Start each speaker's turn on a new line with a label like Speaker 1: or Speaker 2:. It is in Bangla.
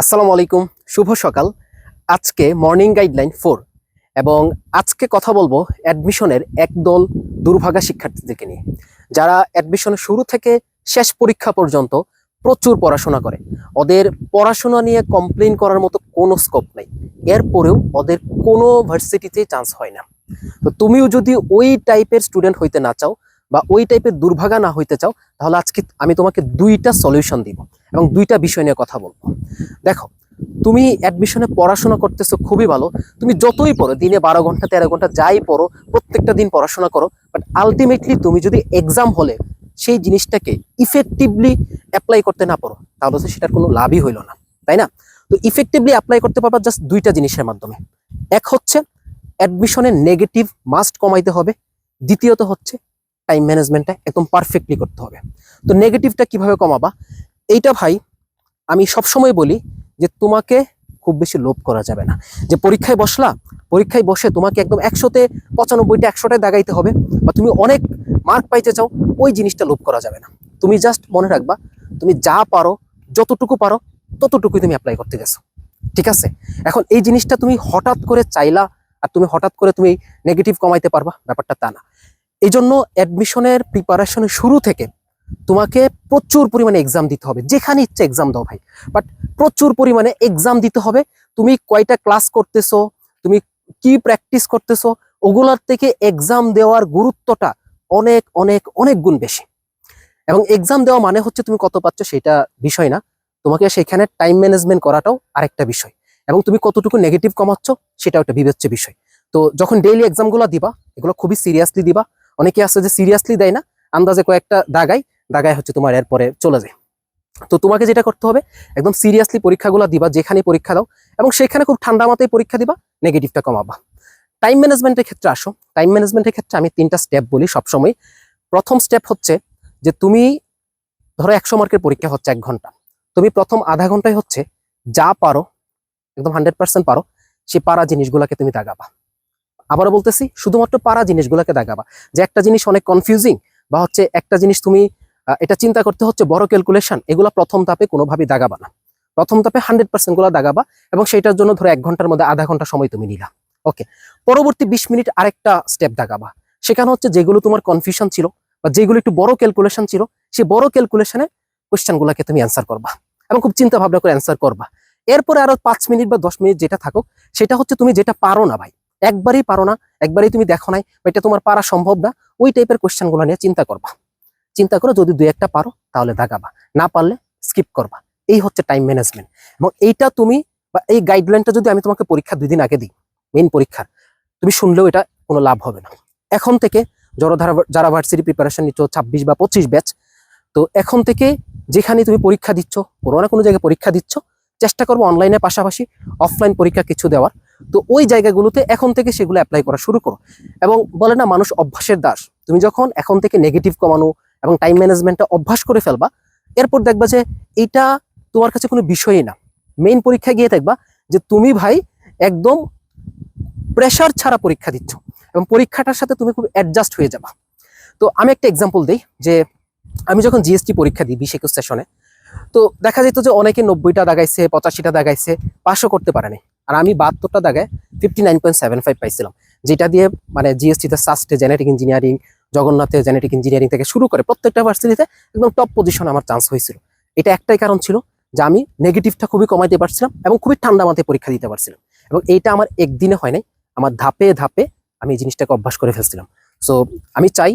Speaker 1: আসসালামু আলাইকুম, শুভ সকাল। আজকে মর্নিং গাইডলাইন 4 এবং আজকে কথা বলবো অ্যাডমিশনের একদল দুর্ভাগা শিক্ষার্থীদেরকে নিয়ে, যারা অ্যাডমিশনের শুরু থেকে শেষ পরীক্ষা পর্যন্ত প্রচুর পড়াশোনা করে। ওদের পড়াশোনা নিয়ে কমপ্লেইন করার মতো কোনো স্কোপ নাই, এরপরেও ওদের কোনো ভার্সিটিতে চান্স হয় না। তো তুমিও যদি ওই টাইপের স্টুডেন্ট হইতে না চাও বা ওই টাইপের দুর্ভাগা না হইতে চাও, তাহলে আজকে আমি তোমাকে দুইটা সলিউশন দিব এবং দুইটা বিষয় নিয়ে কথা বলবো। দেখো, তুমি অ্যাডমিশনে পড়াশোনা করতেছো, খুবই ভালো। তুমি যতই পড়ো, দিনে 12 ঘন্টা 13 ঘন্টা যাই পড়ো, প্রত্যেকটা দিন পড়াশোনা করো, বাট আলটিমেটলি তুমি যদি এক্সাম হলে সেই জিনিসটাকে ইফেক্টিভলি অ্যাপ্লাই করতে না পারো, তাহলে তো সেটার কোনো লাভই হইল না, তাই না? তো ইফেক্টিভলি অ্যাপ্লাই করতে পারবা জাস্ট দুইটা জিনিসের মাধ্যমে। এক হচ্ছে অ্যাডমিশনের নেগেটিভ মাস্ট কমাইতে হবে, দ্বিতীয়ত হচ্ছে টাইম ম্যানেজমেন্টটা একদম পারফেক্টলি করতে হবে। তো নেগেটিভটা কিভাবে কমাবা, এইটা ভাই আমি সবসময় বলি যে তোমাকে খুব বেশি লোভ করা যাবে না। যে পরীক্ষায় বসলা, পরীক্ষায় বসে তোমাকে একদম 100-তে 95টা 100টায় দাগাইতে হবে বা তুমি অনেক মার্ক পাইতে চাও, ওই জিনিসটা লোভ করা যাবে না। তুমি জাস্ট মনে রাখবা, তুমি যা পারো, যতটুকু পারো ততটুকুই তুমি অ্যাপ্লাই করতে গেছো, ঠিক আছে? এখন এই জিনিসটা তুমি হঠাৎ করে চাইলা আর তুমি হঠাৎ করে তুমি নেগেটিভ কমাইতে পারবা, ব্যাপারটা তা না। এই জন্য অ্যাডমিশনের প্রিপারেশনের শুরু থেকে তোমাকে প্রচুর পরিমাণে এক্সাম দিতে হবে, যেখানে ইচ্ছে এক্সাম দাও ভাই, বাট প্রচুর পরিমাণে এক্সাম দিতে হবে। তুমি কয়টা ক্লাস করতেছো, তুমি কি প্র্যাকটিস করতেছো, ওগুলার থেকে এক্সাম দেওয়ার গুরুত্বটা অনেক অনেক অনেক গুণ বেশি। এবং এক্সাম দেওয়া মানে হচ্ছে তুমি কত পাচ্ছ সেটা বিষয় না, তোমাকে সেখানে টাইম ম্যানেজমেন্ট করাটাও আরেকটা বিষয়, এবং তুমি কতটুকু নেগেটিভ কমাচ্ছ সেটাও একটা বিবেচ্য বিষয়। তো যখন ডেইলি এক্সামগুলো দিবা, এগুলো খুবই সিরিয়াসলি দিবা। অনেকে আছে যে সিরিয়াসলি দেয় না, আন্দাজে কয়েকটা দাগায় দাগায় হচ্ছে তোমার এরপরে চলে যায়। তো তোমাকে যেটা করতে হবে, একদম সিরিয়াসলি পরীক্ষাগুলো দিবা, যেখানে পরীক্ষা দাও, এবং সেখানে খুব ঠান্ডা মাথায় পরীক্ষা দিবা, নেগেটিভটা কমাবা। টাইম ম্যানেজমেন্টের ক্ষেত্রে আসো। টাইম ম্যানেজমেন্টের ক্ষেত্রে আমি 3টা স্টেপ বলি সবসময়। প্রথম স্টেপ হচ্ছে যে তুমি ধরো 100 মার্কের পরীক্ষা হচ্ছে 1 ঘন্টা, তুমি প্রথম আধা ঘন্টায় হচ্ছে যা পারো, একদম 100% পারো, সে পারা জিনিসগুলোকে তুমি দাগাবা। আবারও বলতেছি, শুধুমাত্র পারা জিনিসগুলোকে দাগাবা। যে একটা জিনিস অনেক কনফিউজিং বা হচ্ছে একটা জিনিস তুমি এটা চিন্তা করতে হচ্ছে বড় ক্যালকুলেশন, এগুলো প্রথম ধাপে কোনোভাবেই দাগাবা না। প্রথম ধাপে 100% গুলো দাগাবা, এবং সেটার জন্য ধরো 1 ঘন্টার মধ্যে আধা ঘন্টা সময় তুমি নিলা। ওকে, পরবর্তী 20 মিনিট আরেকটা স্টেপ দাগাবা। সেখানে হচ্ছে যেগুলো তোমার কনফিউশন ছিল বা যেগুলো একটু বড় ক্যালকুলেশন ছিল, সেই বড় ক্যালকুলেশনে কোয়েশ্চেন গুলাকে তুমি অ্যান্সার করবা এবং খুব চিন্তা ভাবনা করে অ্যান্সার করবা। এরপরে আরো 5 মিনিট বা 10 মিনিট যেটা থাকুক, সেটা হচ্ছে তুমি যেটা পারো না ভাই, একবারই পারো না, একবারই তুমি দেখো নাই বা এটা তোমার পারা সম্ভব না, ওই টাইপের কোয়েশ্চেন গুলো নিয়ে চিন্তা করবা। চিন্তা করো, যদি 2-1টা পারো তাহলে দাগাবা, না পারলে স্কিপ করবা। এই হচ্ছে টাইম ম্যানেজমেন্ট। এবং এইটা তুমি বা এই গাইডলাইনটা যদি আমি তোমাকে পরীক্ষা 2 দিন আগে দিই, মেইন পরীক্ষার, তুমি শুনলেও এটা কোনো লাভ হবে না। এখন থেকে যারা ভার্সিটি প্রিপারেশন নিচ্ছ 26 বা 25 ব্যাচ, তো এখন থেকে যেখানে তুমি পরীক্ষা দিচ্ছ, কোনো না কোনো জায়গায় পরীক্ষা দিচ্ছ, চেষ্টা করবো অনলাইনের পাশাপাশি অফলাইন পরীক্ষা কিছু দেওয়ার। তো ওই জায়গাগুলোতে এখন থেকে সেগুলো অ্যাপ্লাই করা শুরু করো। এবং বলে না, মানুষ অভ্যাসের দাস। তুমি যখন এখন থেকে নেগেটিভ কমানো এবং টাইম ম্যানেজমেন্টটা অভ্যাস করে ফেলবা, এরপর দেখবা যে এটা তোমার কাছে কোনো বিষয়ই না। মেইন পরীক্ষা গিয়ে দেখবা যে তুমি ভাই একদম প্রেশার ছাড়া পরীক্ষা দিচ্ছ, এবং পরীক্ষাটার সাথে তুমি খুব অ্যাডজাস্ট হয়ে যাবা। তো আমি একটা এক্সাম্পল দিই, যে আমি যখন জিএসটি পরীক্ষা দিই 20-21 সেশনে, তো দেখা যেত যে অনেকে 90টা দাগাইছে, 85টা দাগাইছে, পাসও করতে পারেনি। আর আমি 72টা দাগায় 59.75 পাইছিলাম, যেটা দিয়ে মানে জিএসটিতে সাস্টে জেনেটিক ইঞ্জিনিয়ারিং, জগন্নাথে জেনেটিক ইঞ্জিনিয়ারিং থেকে শুরু করে প্রত্যেকটা ভার্সিটিতে একদম টপ পজিশন আমার চান্স হয়েছিল। এটা একটাই কারণ ছিল যে আমি নেগেটিভটা খুবই কমাইতে পারছিলাম এবং খুবই ঠান্ডা মাথায় পরীক্ষা দিতে পারছিলাম। এবং এইটা আমার একদিনে হয় নাই, আমার ধাপে ধাপে আমি এই জিনিসটাকে অভ্যাস করে ফেলছিলাম। সো আমি চাই